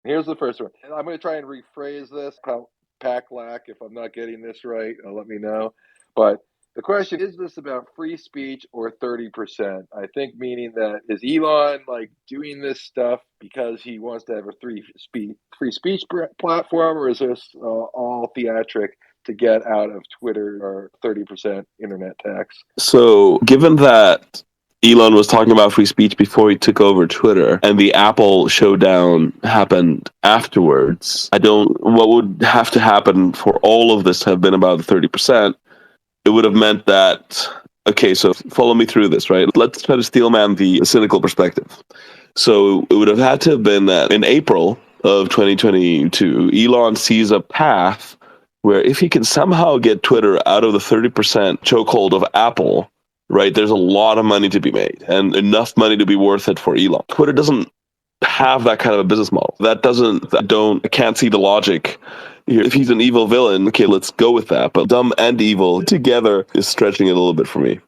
Here's the first one. And I'm going to try and rephrase this. Packlack, if I'm not getting this right, let me know. But the question is this about free speech or 30%? I think meaning that is Elon like doing this stuff because he wants to have a free speech platform, or is this all theatric to get out of Twitter or 30% internet tax? So, given that Elon was talking about free speech before he took over Twitter, and the Apple showdown happened afterwards, I don't. What would have to happen for all of this to have been about the 30%? It would have meant that. Okay, so follow me through this, right? Let's try to steelman the cynical perspective. So it would have had to have been that in April of 2022, Elon sees a path where if he can somehow get Twitter out of the 30% chokehold of Apple, right, there's a lot of money to be made and enough money to be worth it for Elon. Twitter doesn't have that kind of a business model. I can't see the logic here. If he's an evil villain, okay, let's go with that. But dumb and evil together is stretching it a little bit for me.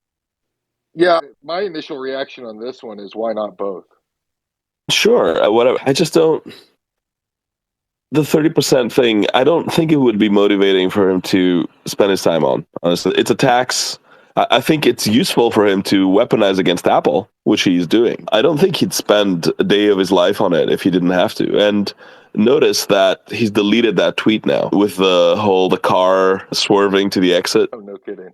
Yeah, my initial reaction on this one is why not both? Sure, whatever. I just don't. The 30% thing, I don't think it would be motivating for him to spend his time on. Honestly, it's a tax. I think it's useful for him to weaponize against Apple, which he's doing. I don't think he'd spend a day of his life on it if he didn't have to. And notice that he's deleted that tweet now with the car swerving to the exit. Oh, no kidding.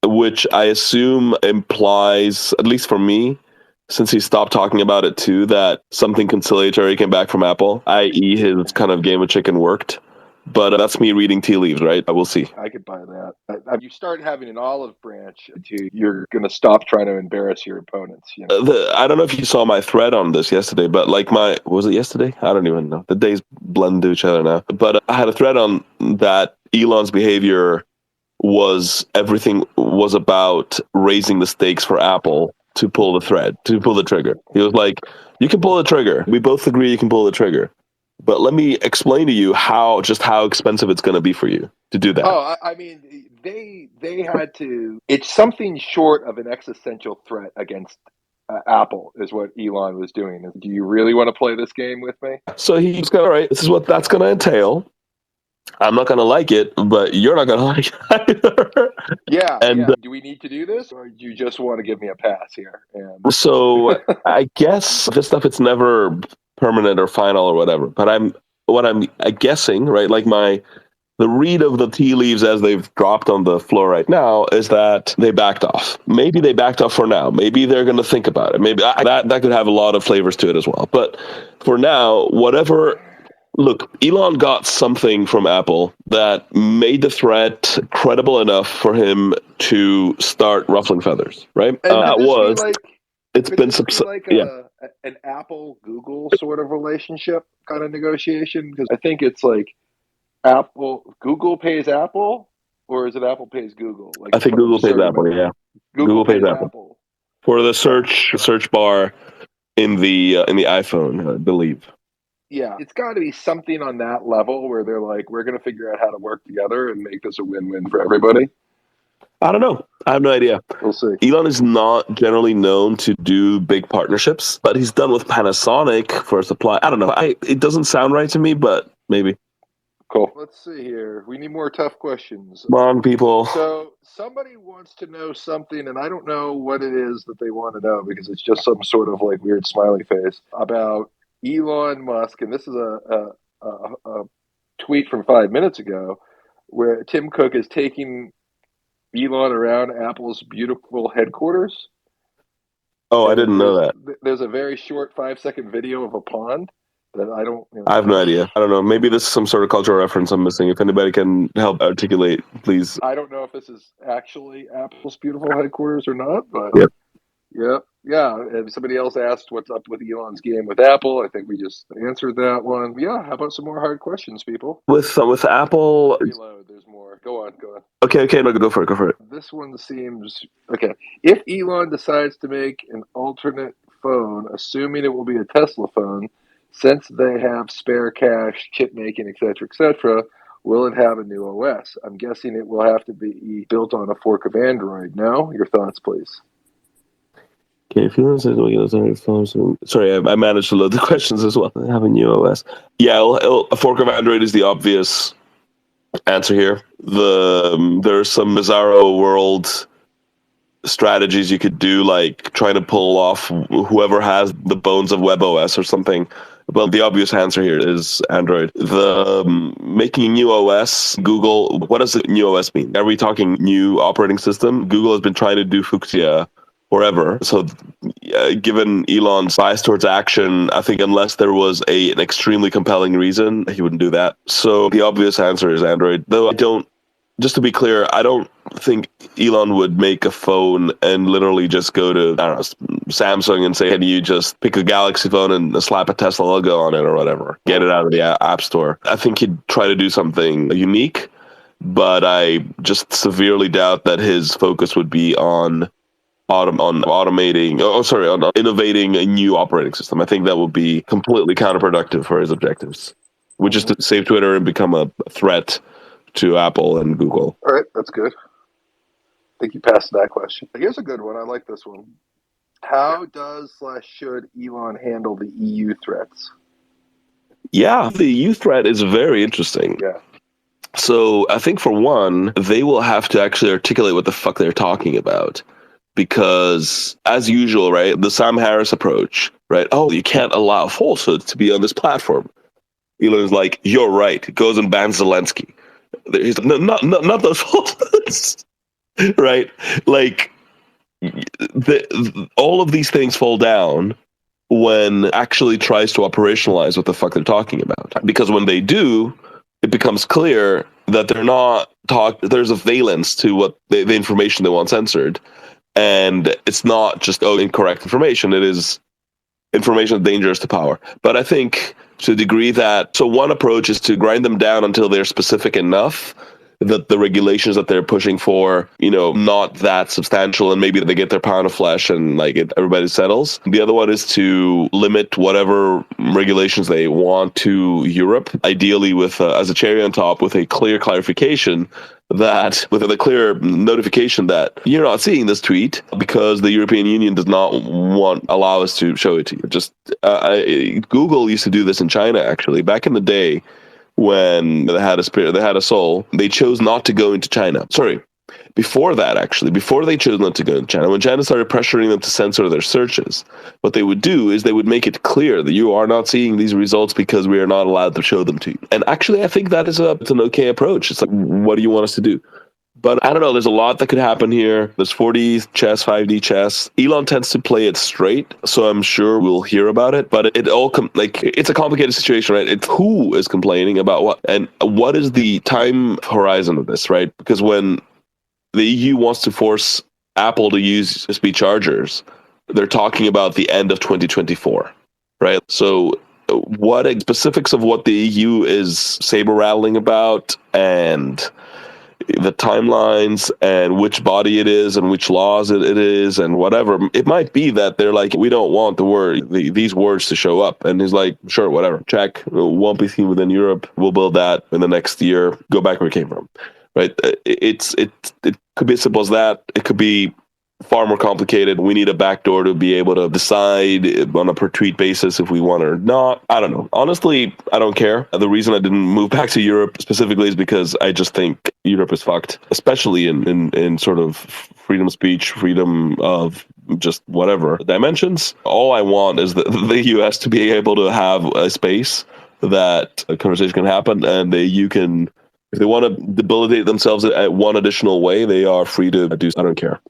Which I assume implies, at least for me, since he stopped talking about it too, that something conciliatory came back from Apple, i.e. his kind of game of chicken worked. But that's me reading tea leaves, right? I will see. I could buy that. You start having an olive branch, you're going to stop trying to embarrass your opponents. You know? I don't know if you saw my thread on this yesterday, but was it yesterday? I don't even know. The days blend into each other now. But I had a thread on that Elon's behavior everything was about raising the stakes for Apple to pull the trigger. He was like, you can pull the trigger. We both agree you can pull the trigger. But let me explain to you how expensive it's going to be for you to do that. Oh, I mean, they had to. It's something short of an existential threat against Apple, is what Elon was doing. Do you really want to play this game with me? So he's going, all right, this is what that's going to entail. I'm not going to like it, but you're not going to like it either. Yeah, And yeah. Do we need to do this, or do you just want to give me a pass here? so I guess this stuff, it's never permanent or final or whatever. But I'm guessing, right? Like the read of the tea leaves as they've dropped on the floor right now is that they backed off. Maybe they backed off for now. Maybe they're going to think about it. Maybe that could have a lot of flavors to it as well. But for now, whatever. Look, Elon got something from Apple that made the threat credible enough for him to start ruffling feathers, right? And That was. It's could been this be like yeah. an Apple Google sort of relationship kind of negotiation? Because I think it's like Google pays Apple, or is it Apple pays Google? Like I think Google pays Apple. Yeah, Google Google pays pays Apple Apple for the search bar in the iPhone, I believe. Yeah, it's got to be something on that level where they're like, we're going to figure out how to work together and make this a win-win for everybody. I don't know. I have no idea. We'll see. Elon is not generally known to do big partnerships, but he's done with Panasonic for supply. I don't know. It doesn't sound right to me, but maybe. Cool. Let's see here. We need more tough questions. Come on, people. So somebody wants to know something, and I don't know what it is that they want to know because it's just some sort of like weird smiley face about Elon Musk. And this is a tweet from 5 minutes ago where Tim Cook is taking Elon around Apple's beautiful headquarters. Oh, I didn't know that. There's a very short 5-second video of a pond that I don't. I have no idea. I don't know. Maybe this is some sort of cultural reference I'm missing. If anybody can help articulate, please. I don't know if this is actually Apple's beautiful headquarters or not, but yep. Yeah. And somebody else asked what's up with Elon's game with Apple. I think we just answered that one. Yeah. How about some more hard questions, people? With Apple. Reload. There's more. Go on. Okay. No, go for it. This one seems okay. If Elon decides to make an alternate phone, assuming it will be a Tesla phone, since they have spare cash, chip making, etc., will it have a new OS? I'm guessing it will have to be built on a fork of Android. No? Your thoughts, please. Okay, if you want to say, sorry, I managed to load the questions as well. I have a new OS. Yeah, a fork of Android is the obvious answer here. There's some bizarro world strategies you could do, like trying to pull off whoever has the bones of WebOS or something. But the obvious answer here is Android. The making a new OS, Google, what does a new OS mean? Are we talking new operating system? Google has been trying to do Fuchsia forever. So given Elon's bias towards action, I think unless there was an extremely compelling reason, he wouldn't do that. So the obvious answer is Android. Though I don't, just to be clear, I don't think Elon would make a phone and literally just go to, I don't know, Samsung and say, can you just pick a Galaxy phone and slap a Tesla logo on it or whatever? Get it out of the App Store. I think he'd try to do something unique, but I just severely doubt that his focus would be on automating, on innovating a new operating system. I think that would be completely counterproductive for his objectives, which is to save Twitter and become a threat to Apple and Google. All right, that's good. I think you passed that question. Here's a good one. I like this one. How does/should Elon handle the EU threats? Yeah, the EU threat is very interesting. Yeah. So I think for one, they will have to actually articulate what the fuck they're talking about. Because as usual, right, the Sam Harris approach, right? Oh, you can't allow falsehoods to be on this platform. Elon's like, you're right. Goes and bans Zelensky. He's like, no, not those falsehoods. Right? Like, all of these things fall down when actually tries to operationalize what the fuck they're talking about. Because when they do, it becomes clear that they're not there's a valence to what the information they want censored. And it's not just incorrect information. It is information dangerous to power. But I think to the degree that, so one approach is to grind them down until they're specific enough that the regulations that they're pushing for, not that substantial, and maybe they get their pound of flesh and everybody settles. The other one is to limit whatever regulations they want to Europe, ideally with as a cherry on top, with a clear clarification that with a clear notification that you're not seeing this tweet because the European Union does not allow us to show it to you. Just Google used to do this in China, actually, back in the day. When they had a soul, they chose not to go into China. Sorry, before that, actually, before they chose not to go into China, when China started pressuring them to censor their searches, what they would do is they would make it clear that you are not seeing these results because we are not allowed to show them to you. And actually, I think that is it's an okay approach. It's like, what do you want us to do? But I don't know. There's a lot that could happen here. There's 4D chess, 5D chess. Elon tends to play it straight, so I'm sure we'll hear about it. But it all it's a complicated situation, right? It's who is complaining about what, and what is the time horizon of this, right? Because when the EU wants to force Apple to use USB chargers, they're talking about the end of 2024, right? So what specifics of what the EU is saber rattling about and the timelines and which body it is and which laws it is and whatever. It might be that they're like, we don't want these words to show up. And he's like, sure, whatever. Check. It won't be seen within Europe. We'll build that in the next year. Go back where it came from. Right? It could be as simple as that. It could be far more complicated. We need a backdoor to be able to decide on a per tweet basis if we want or not. I don't know. Honestly, I don't care. The reason I didn't move back to Europe specifically is because I just think Europe is fucked, especially in sort of freedom of speech, freedom of just whatever dimensions. All I want is the US to be able to have a space that a conversation can happen and you can, if they want to debilitate themselves at one additional way, they are free to do. I don't care.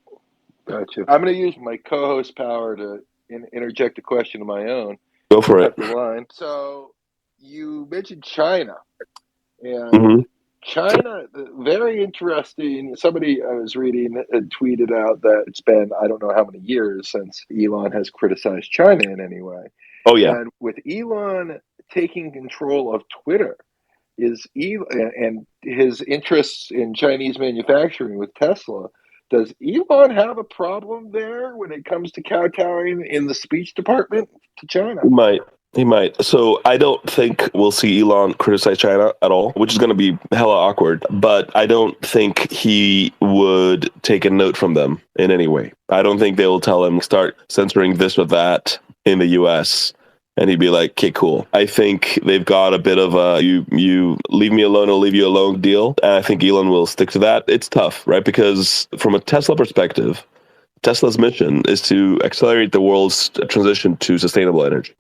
Gotcha. I'm going to use my co-host power to interject a question of my own. Go for it. The line. So you mentioned China, and China, very interesting. Somebody I was reading had tweeted out that it's been, I don't know how many years since Elon has criticized China in any way. Oh, yeah. And with Elon taking control of Twitter, is Elon and his interests in Chinese manufacturing with Tesla, does Elon have a problem there when it comes to kowtowing in the speech department to China? He might. He might. So I don't think we'll see Elon criticize China at all, which is going to be hella awkward. But I don't think he would take a note from them in any way. I don't think they will tell him start censoring this or that in the U.S. and he'd be like, "Okay, cool." I think they've got a bit of a you leave me alone, I'll leave you alone deal, and I think Elon will stick to that. It's tough, right? Because from a Tesla perspective, Tesla's mission is to accelerate the world's transition to sustainable energy.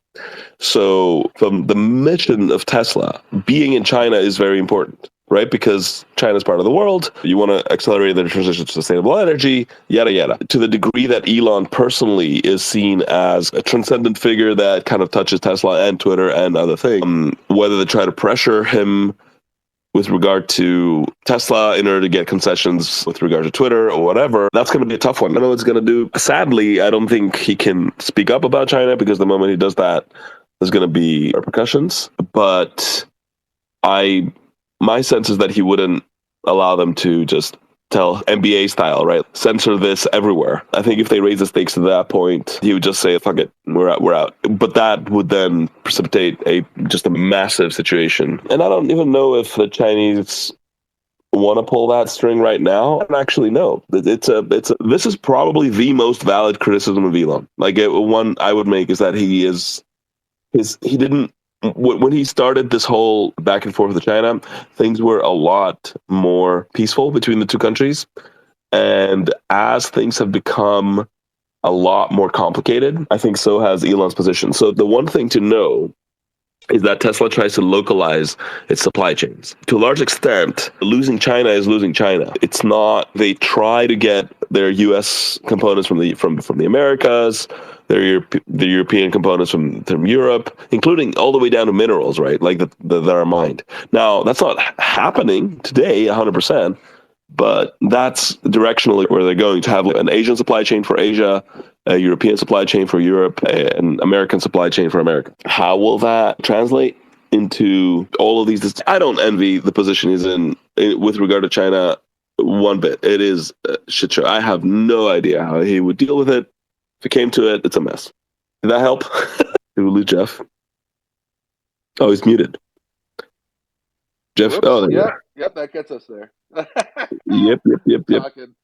So, from the mission of Tesla, being in China is very important, right? Because China is part of the world. You want to accelerate the transition to sustainable energy, yada, yada. To the degree that Elon personally is seen as a transcendent figure that kind of touches Tesla and Twitter and other things, whether they try to pressure him with regard to Tesla in order to get concessions with regard to Twitter or whatever, that's going to be a tough one. I don't know what it's going to do. Sadly, I don't think he can speak up about China because the moment he does that, there's going to be repercussions. But my sense is that he wouldn't allow them to just tell NBA style, right? Censor this everywhere. I think if they raise the stakes to that point, he would just say, "Fuck it, we're out." But that would then precipitate just a massive situation. And I don't even know if the Chinese want to pull that string right now. I don't actually know. This is probably the most valid criticism of Elon. Like one I would make is that he didn't. When he started this whole back and forth with China, things were a lot more peaceful between the two countries. And as things have become a lot more complicated, I think so has Elon's position. So the one thing to know is that Tesla tries to localize its supply chains. To a large extent, losing China is losing China. It's not, they try to get their US components from the Americas, the European components from Europe, including all the way down to minerals, right? Like that are mined. Now, that's not happening today 100%, but that's directionally where they're going to have an Asian supply chain for Asia, a European supply chain for Europe, an American supply chain for America. How will that translate into all of these? I don't envy the position he's in with regard to China one bit. It is a shit show. I have no idea how he would deal with it. If it came to it, it's a mess. Did that help? Did we lose Jeff? Oh, he's muted. Jeff. Whoops. Oh, Yep, that gets us there. Yep.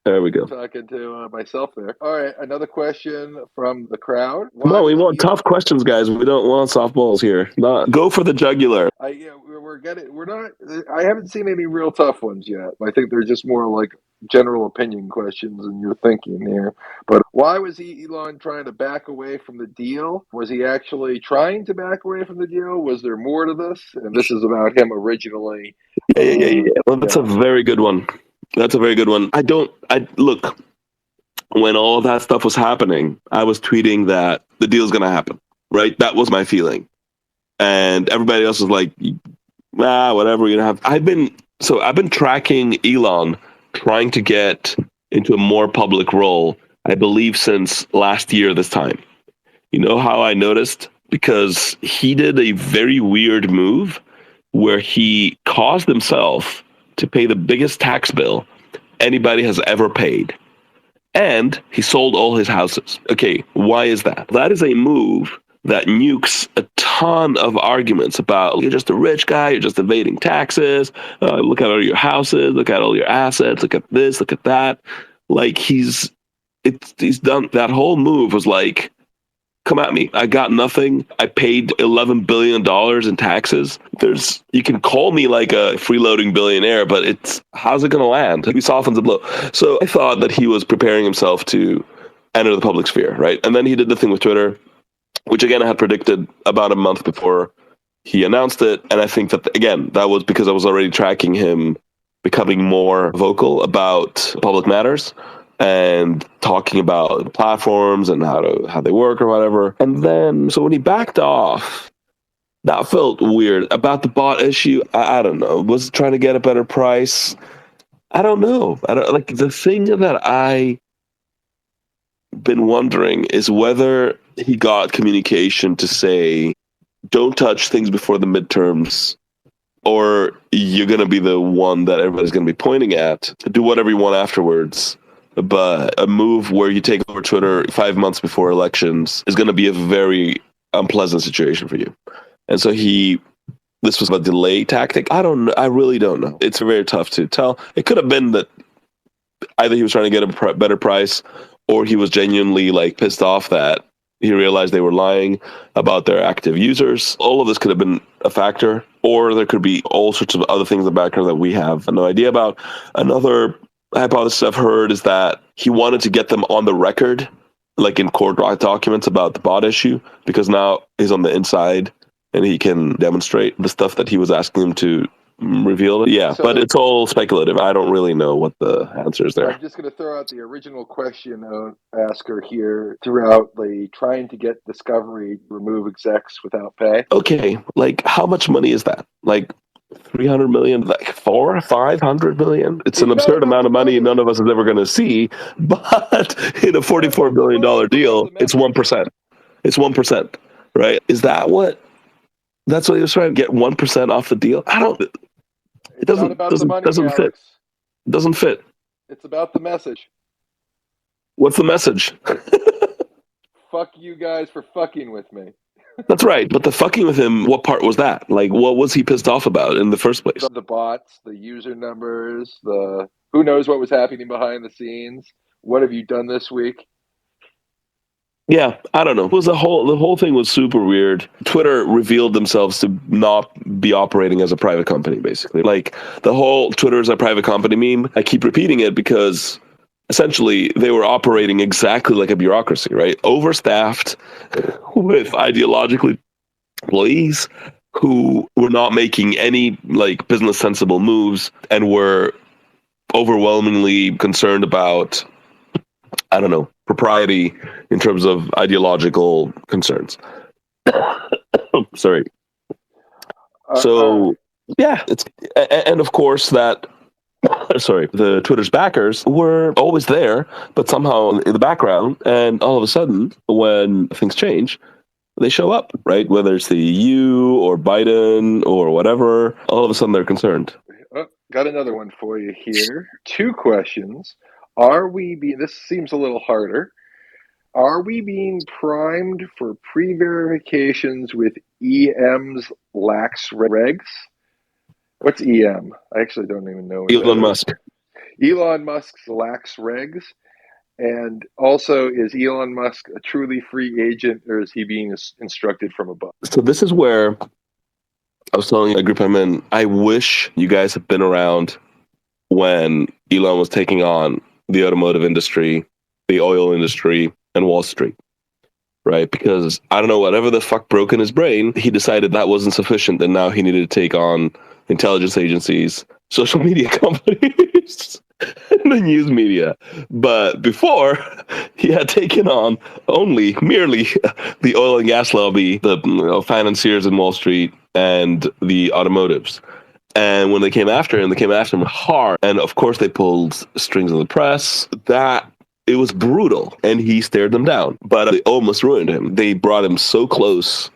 There we go. Talking to myself there. All right, another question from the crowd. No, we want tough questions, guys. We don't want softballs here. Go for the jugular. I haven't seen any real tough ones yet. I think they're just more like general opinion questions and your thinking here. But why was Elon trying to back away from the deal? Was he actually trying to back away from the deal? Was there more to this? And this is about him originally. Yeah. Well, that's a very good one. I look, when all of that stuff was happening, I was tweeting that the deal's going to happen, right? That was my feeling. And everybody else was like, whatever, we're going to have. I've been tracking Elon trying to get into a more public role, I believe, since last year this time. You know how I noticed? Because he did a very weird move where he caused himself to pay the biggest tax bill anybody has ever paid. And he sold all his houses. Okay, why is that? That is a move that nukes a ton of arguments about you're just a rich guy, you're just evading taxes, look at all your houses, look at all your assets, look at this, look at that. Like he's done that whole move was like, come at me. I got nothing. I paid $11 billion in taxes. You can call me like a freeloading billionaire, but how's it going to land? He softens the blow. So I thought that he was preparing himself to enter the public sphere, right? And then he did the thing with Twitter, which again I had predicted about a month before he announced it. And I think that, again, that was because I was already tracking him becoming more vocal about public matters and talking about platforms and how they work or whatever. And then, so when he backed off, that felt weird. About the bot issue, I don't know. Was he trying to get a better price? I don't know. Like the thing that I been wondering is whether he got communication to say, don't touch things before the midterms, or you're going to be the one that everybody's going to be pointing at. Do whatever you want afterwards. But a move where you take over Twitter 5 months before elections is going to be a very unpleasant situation for you. And so this was a delay tactic. I really don't know. It's very tough to tell. It could have been that either he was trying to get a better price, or he was genuinely like pissed off that he realized they were lying about their active users. All of this could have been a factor, or there could be all sorts of other things in the background that we have no idea about. Another hypothesis I've heard is that he wanted to get them on the record, like in court documents about the bot issue, because now he's on the inside and he can demonstrate the stuff that he was asking them to reveal. Yeah, so, but it's all speculative. I don't really know what the answer is there. I'm just going to throw out the original question asker here throughout the trying to get Discovery to remove execs without pay. Okay, like how much money is that? Like 300 million, like 500 million. It's an absurd amount of money none of us is ever going to see. But in a $44 billion deal, it's 1%. It's 1%, right? Is that what? That's what he was trying to get 1% off the deal. I don't. It doesn't fit. It doesn't fit. It's about the message. What's the message? Fuck you guys for fucking with me. That's right. But the fucking with him, what part was that? Like, what was he pissed off about in the first place? The bots, the user numbers, the who knows what was happening behind the scenes. What have you done this week? Yeah, I don't know. It was the whole thing was super weird. Twitter revealed themselves to not be operating as a private company, basically. Like the whole Twitter is a private company meme. I keep repeating it because essentially they were operating exactly like a bureaucracy, right? Overstaffed with ideologically employees who were not making any like business sensible moves and were overwhelmingly concerned about, I don't know, propriety in terms of ideological concerns. Sorry. So, yeah, it's and of course that the Twitter's backers were always there, but somehow in the background, and all of a sudden, when things change, they show up, right? Whether it's the EU or Biden or whatever, all of a sudden they're concerned. Oh, got another one for you here. 2 questions. This seems a little harder. Are we being primed for pre-verifications with EM's lax regs? What's EM? I actually don't even know. Elon Musk. Elon Musk's lax regs. And also, is Elon Musk a truly free agent, or is he being instructed from above? So this is where I was telling a group I'm in, I wish you guys had been around when Elon was taking on the automotive industry, the oil industry, and Wall Street, right? Because I don't know, whatever the fuck broke in his brain, he decided that wasn't sufficient, and now he needed to take on intelligence agencies, social media companies, and the news media. But before, he had taken on merely the oil and gas lobby, the financiers in Wall Street, and the automotives. And when they came after him hard. And of course, they pulled strings of the press. It was brutal, and he stared them down. But they almost ruined him. They brought him so close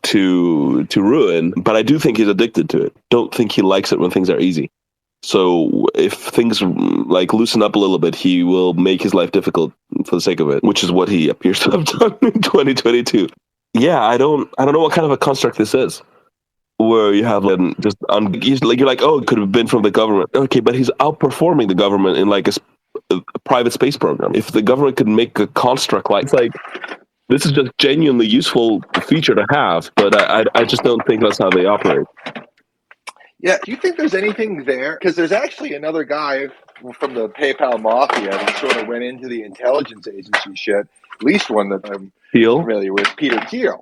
to ruin. But I do think he's addicted to it. Don't think he likes it when things are easy. So if things like loosen up a little bit, he will make his life difficult for the sake of it, which is what he appears to have done in 2022. Yeah, I don't know what kind of a construct this is. Where you have you're like, oh, it could have been from the government. Okay, but he's outperforming the government in like a private space program. If the government could make a construct like this is just genuinely useful feature to have, but I just don't think that's how they operate. Yeah, do you think there's anything there? Because there's actually another guy from the PayPal mafia that sort of went into the intelligence agency shit. At least one that I'm familiar with, Peter Thiel.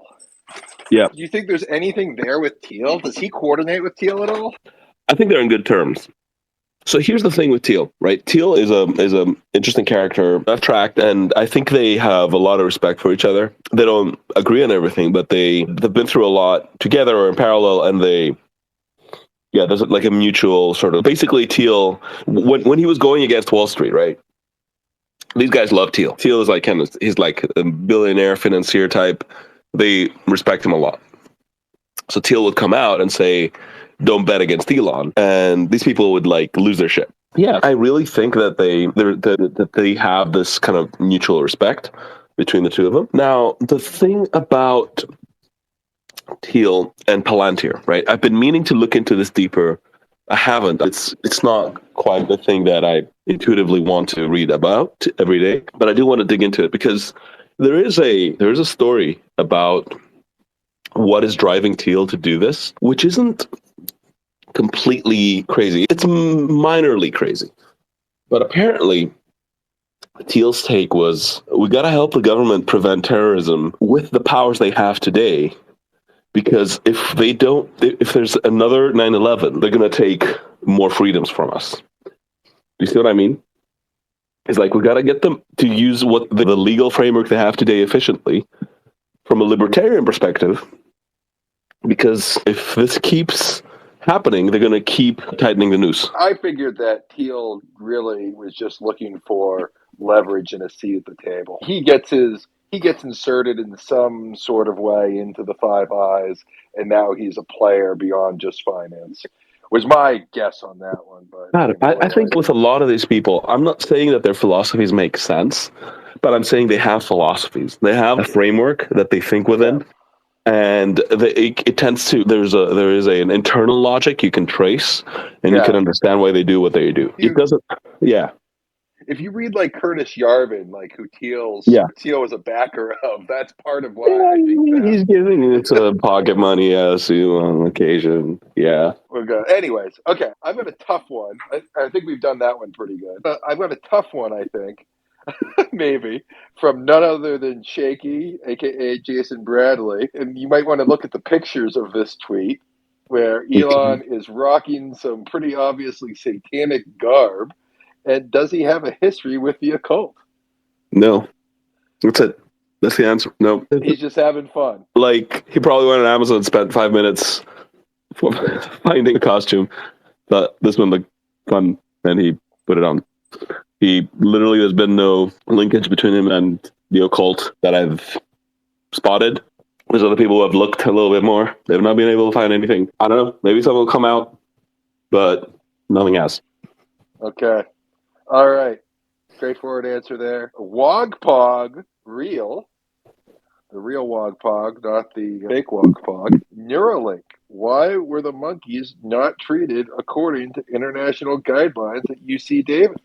Yeah. Do you think there's anything there with Thiel? Does he coordinate with Thiel at all? I think they're in good terms. So here's the thing with Thiel, right? Thiel is a interesting character I've tracked, and I think they have a lot of respect for each other. They don't agree on everything, but they've been through a lot together or in parallel, and there's like a mutual sort of. Basically, Thiel, when he was going against Wall Street, right? These guys love Thiel. Thiel is like he's like a billionaire financier type. They respect him a lot. So Thiel would come out and say, don't bet against Elon. And these people would like lose their shit. Yeah, I really think that they have this kind of mutual respect between the two of them. Now, the thing about Teal and Palantir, right? I've been meaning to look into this deeper. I haven't. It's not quite the thing that I intuitively want to read about every day, but I do want to dig into it because there is a story about what is driving Teal to do this, which isn't completely crazy. It's minorly crazy, but apparently Teal's take was we got to help the government prevent terrorism with the powers they have today. Because if there's another 9/11, they're going to take more freedoms from us. You see what I mean? It's like we got to get them to use what the legal framework they have today efficiently from a libertarian perspective. Because if this keeps happening, they're going to keep tightening the noose. I figured that Teal really was just looking for leverage and a seat at the table. He gets inserted in some sort of way into the Five Eyes, and now he's a player beyond just finance. Was my guess on that one, but God, I think with a lot of these people, I'm not saying that their philosophies make sense, but I'm saying they have philosophies. They have a framework that they think within. Yeah. And it tends to there is an internal logic you can trace, and you can understand why they do what they do. It doesn't, yeah. If you read like Curtis Yarvin, like who Teal was a backer of, that's part of why I think that. He's giving it to pocket money as on occasion. Yeah. Okay. Anyways, okay, I've got a tough one. I think we've done that one pretty good. I've got a tough one, I think. Maybe from none other than Shaky, aka Jason Bradley, and you might want to look at the pictures of this tweet where Elon is rocking some pretty obviously satanic garb. And does he have a history with the occult? No. That's it. That's the answer. No. He's just having fun. Like, he probably went on Amazon and spent 5 minutes finding a costume. But this one looked fun, and he put it on. There's been no linkage between him and the occult that I've spotted. There's other people who have looked a little bit more. They've not been able to find anything. I don't know. Maybe something will come out, but nothing has. Okay. All right. Straightforward answer there. Wogpog, real. The real Wogpog, not the fake Wogpog. Neuralink. Why were the monkeys not treated according to international guidelines at UC Davis?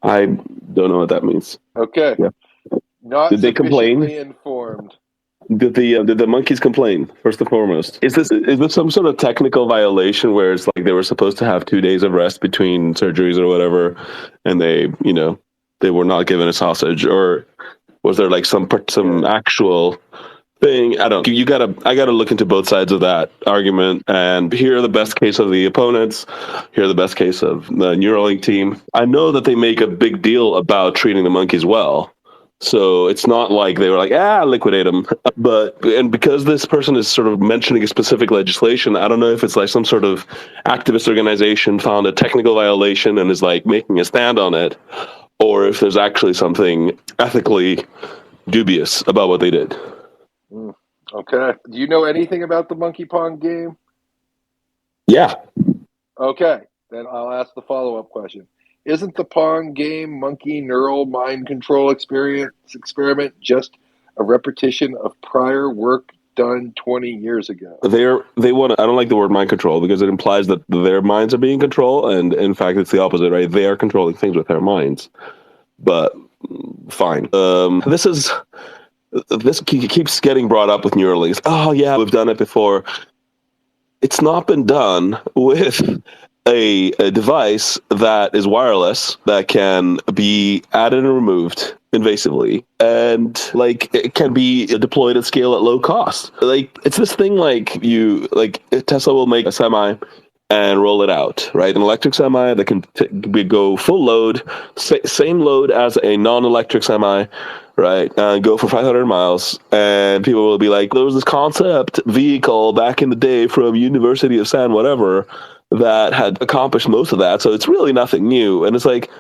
I don't know what that means. Okay. Yeah. Not Did they complain? Informed. Did the monkeys complain, first and foremost? Is this some sort of technical violation where it's like they were supposed to have 2 days of rest between surgeries or whatever, and they were not given a sausage, or was there like some actual thing? I gotta look into both sides of that argument and hear the best case of the opponents, hear the best case of the Neuralink team. I know that they make a big deal about treating the monkeys well. So it's not like they were like, liquidate them. And because this person is sort of mentioning a specific legislation, I don't know if it's like some sort of activist organization found a technical violation and is like making a stand on it, or if there's actually something ethically dubious about what they did. Okay. Do you know anything about the Monkey Pong game? Yeah. Okay. Then I'll ask the follow-up question. Isn't the Pong game monkey neural mind control experiment just a repetition of prior work done 20 years ago? They want to, I don't like the word mind control because it implies that their minds are being controlled, and in fact it's the opposite, right? They are controlling things with their minds. But fine. This keeps getting brought up with Neuralink. Oh yeah, we've done it before. It's not been done with a device that is wireless that can be added and removed invasively, and like it can be deployed at scale at low cost. Like it's this thing like Tesla will make a semi and roll it out, right? An electric semi that can go full load, same load as a non-electric semi, right? And go for 500 miles. And people will be like, there was this concept vehicle back in the day from University of San whatever that had accomplished most of that. So it's really nothing new. And it's like,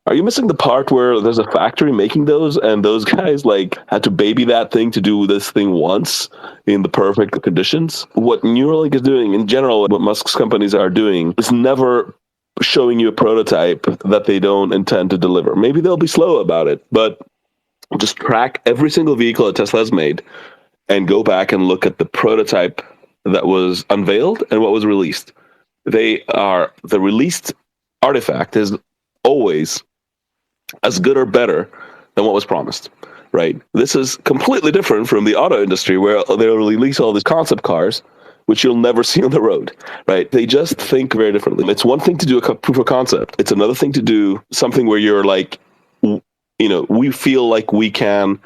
are you missing the part where there's a factory making those, and those guys like had to baby that thing to do this thing once in the perfect conditions? What Neuralink is doing in general, what Musk's companies are doing, is never showing you a prototype that they don't intend to deliver. Maybe they'll be slow about it, but just track every single vehicle that Tesla has made and go back and look at the prototype that was unveiled and what was released. The released artifact is always as good or better than what was promised. Right. This is completely different from the auto industry where they'll release all these concept cars, which you'll never see on the road. Right. They just think very differently. It's one thing to do a proof of concept. It's another thing to do something where you're like, we feel like we can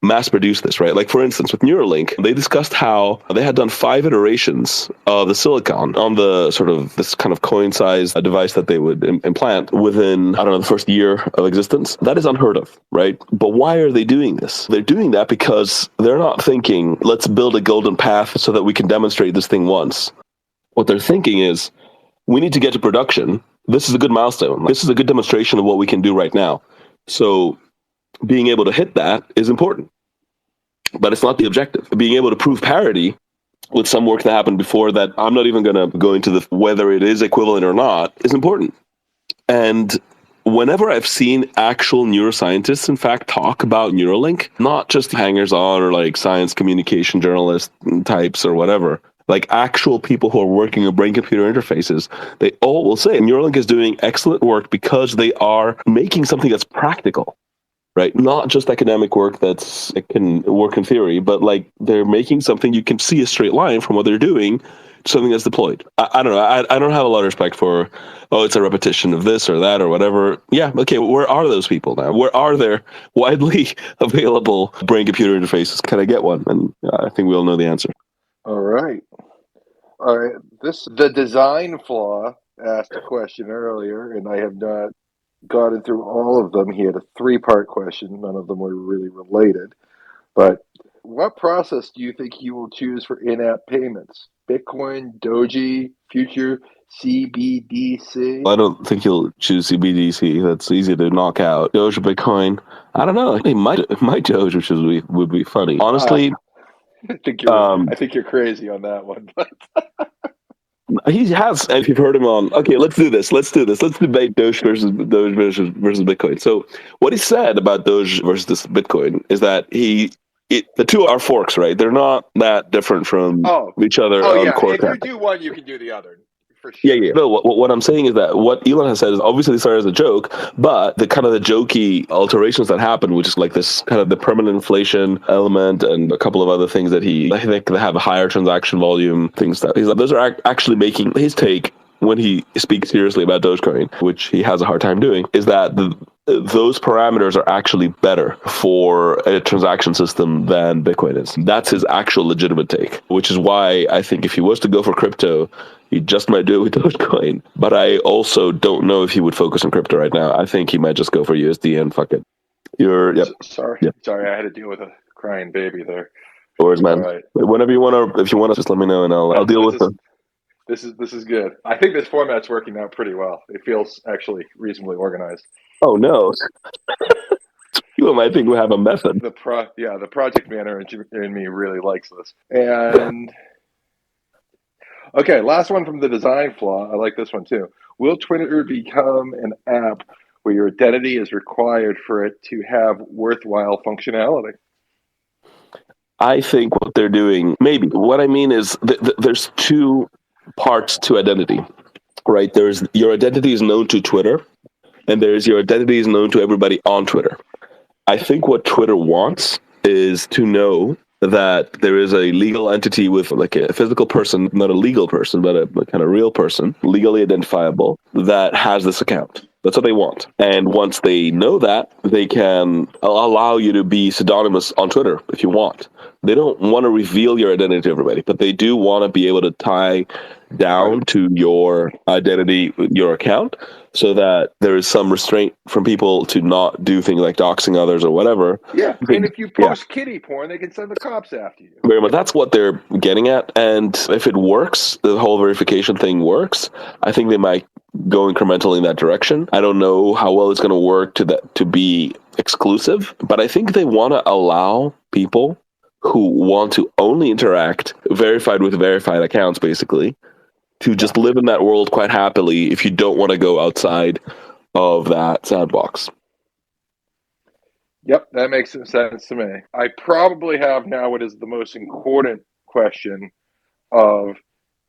mass produce this, right? Like, for instance, with Neuralink, they discussed how they had done 5 iterations of the silicon on the sort of this kind of coin size device that they would implant within, I don't know, the first year of existence. That is unheard of, right? But why are they doing this? They're doing that because they're not thinking, let's build a golden path so that we can demonstrate this thing once. What they're thinking is, we need to get to production. This is a good milestone. This is a good demonstration of what we can do right now. So being able to hit that is important, but it's not the objective. Being able to prove parity with some work that happened before that I'm not even going to go into the whether it is equivalent or not is important. And whenever I've seen actual neuroscientists, in fact, talk about Neuralink, not just hangers on or like science communication journalist types or whatever, like actual people who are working on brain computer interfaces, they all will say Neuralink is doing excellent work because they are making something that's practical. Right, not just academic work it can work in theory, but like they're making something you can see a straight line from what they're doing to something that's deployed. I don't know. I don't have a lot of respect for, it's a repetition of this or that or whatever. Yeah, okay. Where are those people now? Where are their widely available brain computer interfaces? Can I get one? And I think we all know the answer. All right. All right. The design flaw asked a question earlier, and I have not gotten through all of them. He had a 3-part question. None of them were really related. But what process do you think he will choose for in-app payments? Bitcoin, Doji, future CBDC? I don't think he'll choose CBDC. That's easy to knock out. Doge or Bitcoin. I don't know. He might Doge, which would be funny. Honestly, I think you're crazy on that one. But he has. If you've heard him on, okay, let's do this. Let's debate Doge versus Bitcoin. So what he said about Doge versus this Bitcoin is that the two are forks, right? They're not that different from each other on yeah. core If tech. you do one, you can do the other. For sure. Yeah. No, what I'm saying is that what Elon has said is obviously started as a joke, but the kind of the jokey alterations that happen, which is like this kind of the permanent inflation element and a couple of other things that I think they have a higher transaction volume, things that those are actually making his take when he speaks seriously about Dogecoin, which he has a hard time doing, is that those parameters are actually better for a transaction system than Bitcoin is. That's his actual legitimate take, which is why I think if he was to go for crypto, he just might do it with Dogecoin. But I also don't know if he would focus on crypto right now. I think he might just go for USD and fuck it. Sorry, I had to deal with a crying baby there. No worries, man. Right. Whenever you want to, if you want to, just let me know and I'll deal with it. This is good. I think this format's working out pretty well. It feels actually reasonably organized. Oh no. You might think we have a method. The project manager in me really likes this. And okay, last one from the design flaw. I like this one too. Will Twitter become an app where your identity is required for it to have worthwhile functionality? I think what they're doing, maybe. What I mean is there's 2 parts to identity, right? There's your identity is known to Twitter, and there's your identity is known to everybody on Twitter. I think what Twitter wants is to know that there is a legal entity with like a physical person, not a legal person, but a kind of real person, legally identifiable, that has this account. That's what they want. And once they know that, they can allow you to be pseudonymous on Twitter if you want. They don't want to reveal your identity to everybody, but they do want to be able to tie down to your identity, your account, so that there is some restraint from people to not do things like doxing others or whatever. Yeah, and if you post kitty porn, they can send the cops after you. Very much. That's what they're getting at. And if it works, the whole verification thing works, I think they might go incrementally in that direction. I don't know how well it's going to work to be exclusive, but I think they want to allow people who want to only interact verified with verified accounts, basically, to just live in that world quite happily if you don't want to go outside of that sandbox. Yep, that makes sense to me. I probably have now what is the most important question of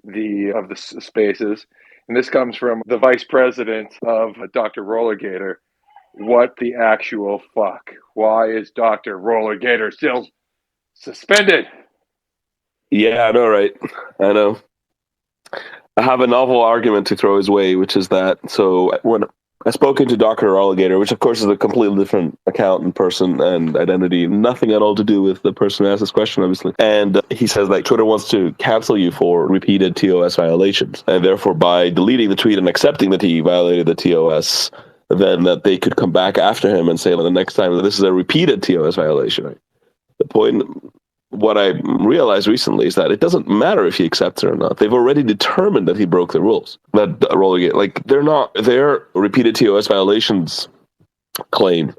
the spaces, and this comes from the vice president of Dr. Rollergator. What the actual fuck? Why is Dr. Rollergator still suspended? Yeah, I know, right? I know. I have a novel argument to throw his way, which is that so when I spoken to Dr. Alligator, which of course is a completely different account and person and identity, nothing at all to do with the person who asked this question, obviously. And he says that Twitter wants to cancel you for repeated TOS violations, and therefore by deleting the tweet and accepting that he violated the TOS, then that they could come back after him and say, well, the next time that this is a repeated TOS violation. Right? The point, what I realized recently is that it doesn't matter if he accepts it or not. They've already determined that he broke the rules. That rolling like their repeated TOS violations claim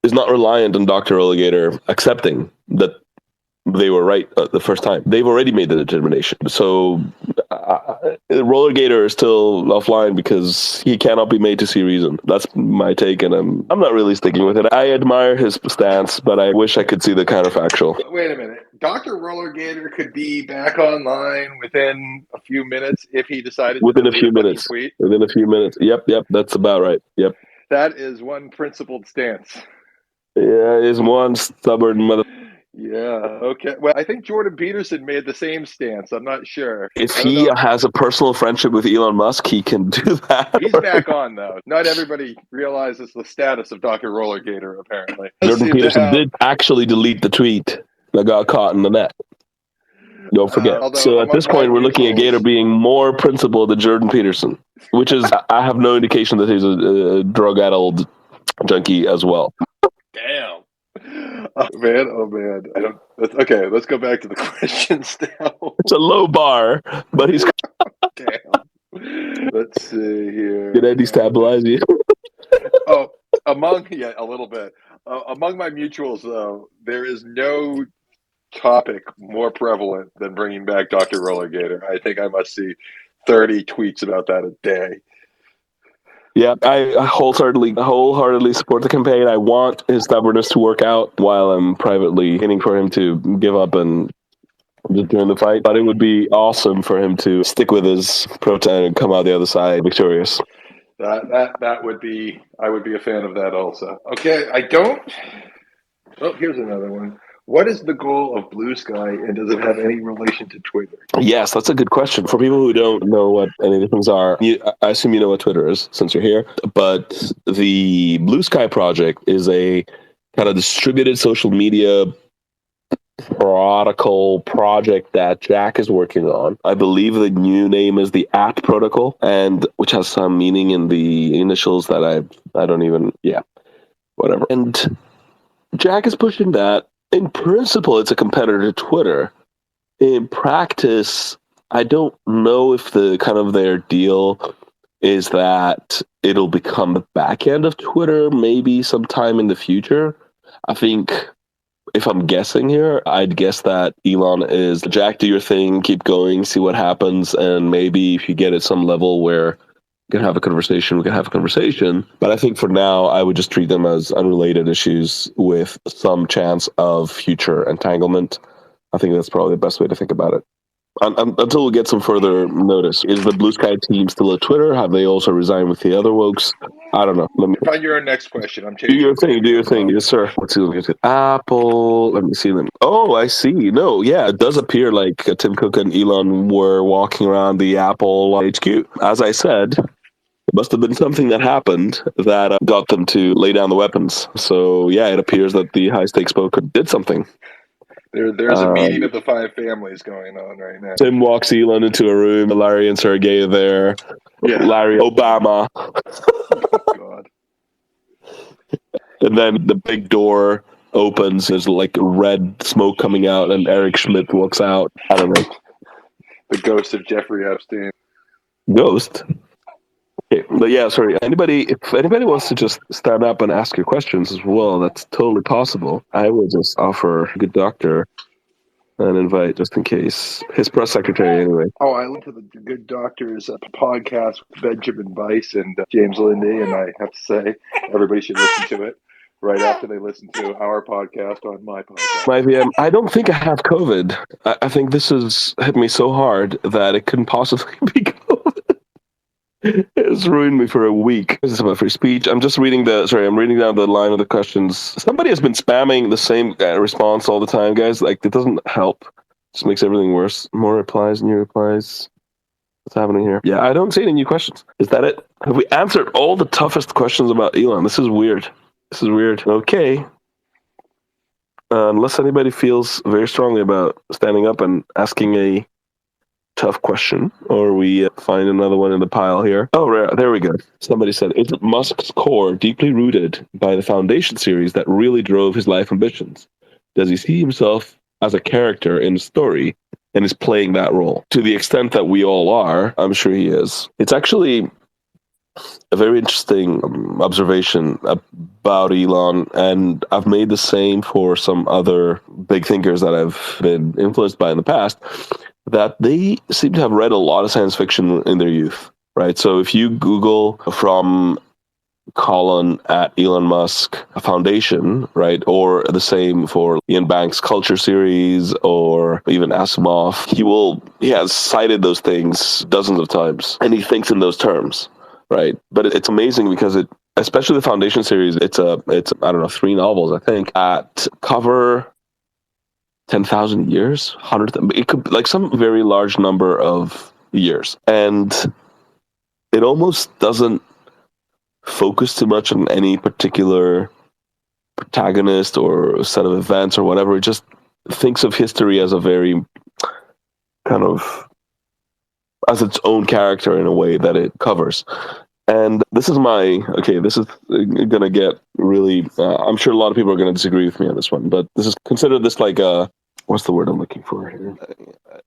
is not reliant on Dr. Alligator accepting that they were right the first time. They've already made the determination. So Rollergator is still offline because he cannot be made to see reason. That's my take, and I'm not really sticking with it. I admire his stance, but I wish I could see the counterfactual. Wait a minute. Dr. Rollergator could be back online within a few minutes if he decided within to a few minutes. tweet. Within a few minutes. Yep, that's about right. Yep. That is one principled stance. Yeah, is one stubborn mother. Yeah, okay. Well, I think Jordan Peterson made the same stance. I'm not sure. If he has a personal friendship with Elon Musk, he can do that. He's back on, though. Not everybody realizes the status of Dr. Rollergator, apparently. Jordan Peterson did actually delete the tweet that got caught in the net. Don't forget. So at this point, we're looking at Gator being more principled than Jordan Peterson, which is, I have no indication that he's a drug-addled junkie as well. Damn. Oh man. I don't. Okay, let's go back to the questions now. It's a low bar, but he's. Damn. Let's see here. Did I destabilize you? Oh, a little bit. Among my mutuals, though, there is no topic more prevalent than bringing back Dr. Rollergator. I think I must see 30 tweets about that a day. Yeah, I wholeheartedly support the campaign. I want his stubbornness to work out while I'm privately aiming for him to give up and just join the fight. But it would be awesome for him to stick with his protest and come out the other side victorious. That would be. I would be a fan of that also. Okay, here's another one. What is the goal of Blue Sky, and does it have any relation to Twitter? Yes, that's a good question. For people who don't know what any of the things are, I assume you know what Twitter is since you're here. But the Blue Sky project is a kind of distributed social media protocol project that Jack is working on. I believe the new name is the AT protocol, and which has some meaning in the initials that I don't even, whatever. And Jack is pushing that. In principle, it's a competitor to Twitter. In practice, I don't know if the kind of their deal is that it'll become the back end of Twitter maybe sometime in the future. I think, if I'm guessing here, I'd guess that Elon is, Jack, do your thing, keep going, see what happens, and maybe if you get at some level where we can have a conversation. But I think for now, I would just treat them as unrelated issues with some chance of future entanglement. I think that's probably the best way to think about it. Until we get some further notice. Is the Blue Sky team still at Twitter? Have they also resigned with the other wokes? I don't know. Find your next question. I'm changing. Do your thing. Yes, sir. Let's see. Apple. Let me see them. Oh, I see. No, yeah, it does appear like Tim Cook and Elon were walking around the Apple HQ. As I said, it must have been something that happened that got them to lay down the weapons. So, yeah, it appears that the high-stakes poker did something. There's a meeting of the five families going on right now. Tim walks Elon into a room. Larry and Sergey are there. Yeah. Larry, Obama. Oh, God. And then the big door opens. There's like red smoke coming out, and Eric Schmidt walks out. I don't know. The ghost of Jeffrey Epstein. Ghost? Okay, but yeah, sorry. If anybody wants to just stand up and ask your questions as well, that's totally possible. I will just offer Good Doctor an invite just in case. His press secretary, anyway. Oh, I listened to the Good Doctor's podcast with Benjamin Weiss and James Lindy, and I have to say, everybody should listen to it. right after they listen to our podcast on my podcast. I don't think I have COVID. I think this has hit me so hard that it couldn't possibly be COVID. It's ruined me for a week. This is about free speech. I'm just reading I'm reading down the line of the questions. Somebody has been spamming the same response all the time, guys. Like, it doesn't help. Just makes everything worse. More replies, new replies. What's happening here? Yeah, I don't see any new questions. Is that it? Have we answered all the toughest questions about Elon? This is weird. Okay. Unless anybody feels very strongly about standing up and asking a tough question, or we find another one in the pile here. Oh, there we go. Somebody said, is Musk's core deeply rooted by the Foundation series that really drove his life ambitions? Does he see himself as a character in the story and is playing that role? To the extent that we all are, I'm sure he is. It's actually a very interesting observation about Elon, and I've made the same for some other big thinkers that I've been influenced by in the past, that they seem to have read a lot of science fiction in their youth, right? So if you Google from Colin at Elon Musk Foundation, right, or the same for Ian Banks' Culture series, or even Asimov, he has cited those things dozens of times, and he thinks in those terms, right? But it's amazing because especially the Foundation series, it's I don't know, 3 novels, I think, that cover 10,000 years, 100, it could like some very large number of years. And it almost doesn't focus too much on any particular protagonist or set of events or whatever. It just thinks of history as a very kind of as its own character in a way that it covers. And this is going to get really, I'm sure a lot of people are going to disagree with me on this one, but consider this like what's the word I'm looking for here?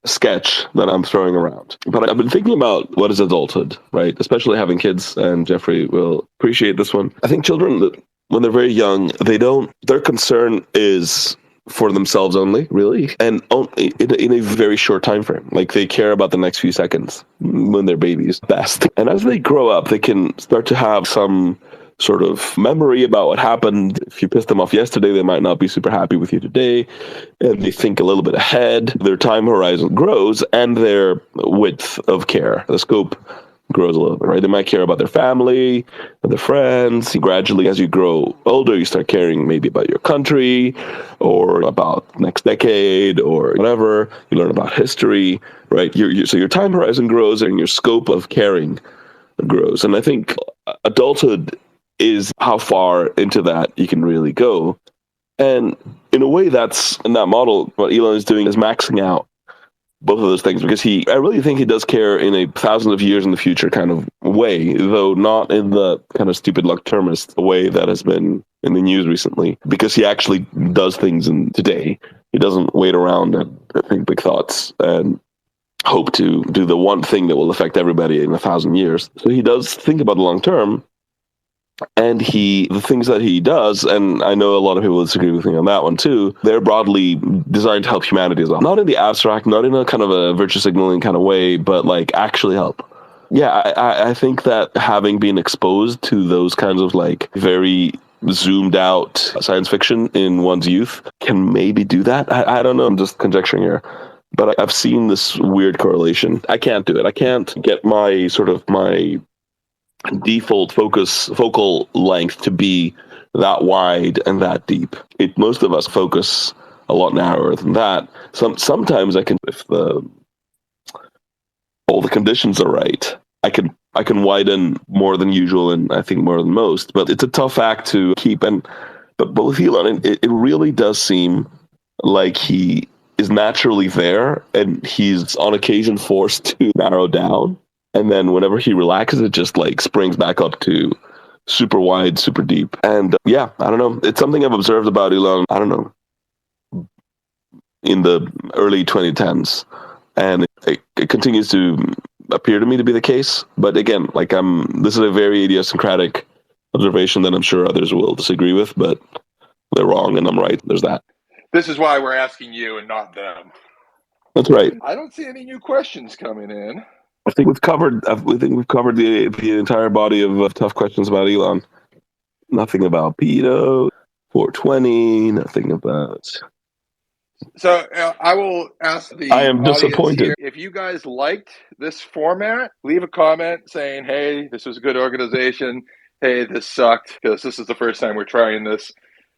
A sketch that I'm throwing around. But I've been thinking about what is adulthood, right? Especially having kids, and Jeffrey will appreciate this one. I think children, when they're very young, their concern is for themselves only, really, and only in a very short time frame. Like, they care about the next few seconds when they're babies, best. And as they grow up, they can start to have some sort of memory about what happened. If you pissed them off yesterday, they might not be super happy with you today, and they think a little bit ahead. Their time horizon grows, and their width of care, the scope, grows a little bit, right? They might care about their family, their friends. Gradually, as you grow older, you start caring maybe about your country, or about next decade, or whatever. You learn about history, right? So your time horizon grows, and your scope of caring grows. And I think adulthood is how far into that you can really go. And in a way, in that model, what Elon is doing is maxing out both of those things, because I really think he does care in a thousands of years in the future kind of way, though not in the kind of stupid long-termist way that has been in the news recently, because he actually does things in today. He doesn't wait around and think big thoughts and hope to do the one thing that will affect everybody in 1,000 years. So he does think about the long term, and the things that he does, and I know a lot of people disagree with me on that one too, they're broadly designed to help humanity as well. Not in the abstract, not in a kind of a virtue signaling kind of way, but like actually help. Yeah, I think that having been exposed to those kinds of like very zoomed out science fiction in one's youth can maybe do that. I don't know, I'm just conjecturing here. But I've seen this weird correlation. I can't do it. I can't get my default focal length to be that wide and that deep. Most of us focus a lot narrower than that. Sometimes I can, if all the conditions are right, I can widen more than usual, and I think more than most. But it's a tough act to keep. But with Elon, it really does seem like he is naturally there, and he's on occasion forced to narrow down. And then whenever he relaxes, it just like springs back up to super wide, super deep. And I don't know. It's something I've observed about Elon, I don't know, in the early 2010s. And it continues to appear to me to be the case. But again, like this is a very idiosyncratic observation that I'm sure others will disagree with, but they're wrong and I'm right. There's that. This is why we're asking you and not them. That's right. I don't see any new questions coming in. I think we've covered the entire body of tough questions about Elon. Nothing about pedo. 420. Nothing about. So I will ask the I am audience disappointed. here, if you guys liked this format, leave a comment saying, hey, this was a good organization. Hey, this sucked, because this is the first time we're trying this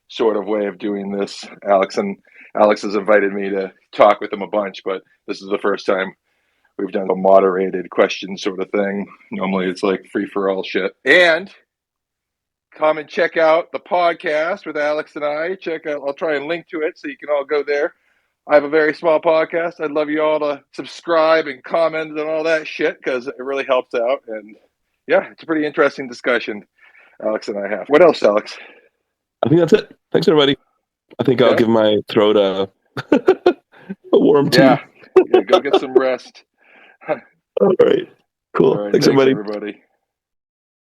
sort of way of doing this. Alex has invited me to talk with him a bunch, but this is the first time we've done a moderated question sort of thing. Normally it's like free for all shit. And come and check out the podcast with Alex and I. I'll try and link to it so you can all go there. I have a very small podcast. I'd love you all to subscribe and comment and all that shit, because it really helps out. And yeah, it's a pretty interesting discussion Alex and I have. What else, Alex? I think that's it. Thanks, everybody. I think I'll give my throat a warm tea. Yeah, go get some rest. All right. Cool. All right, thanks, everybody. everybody.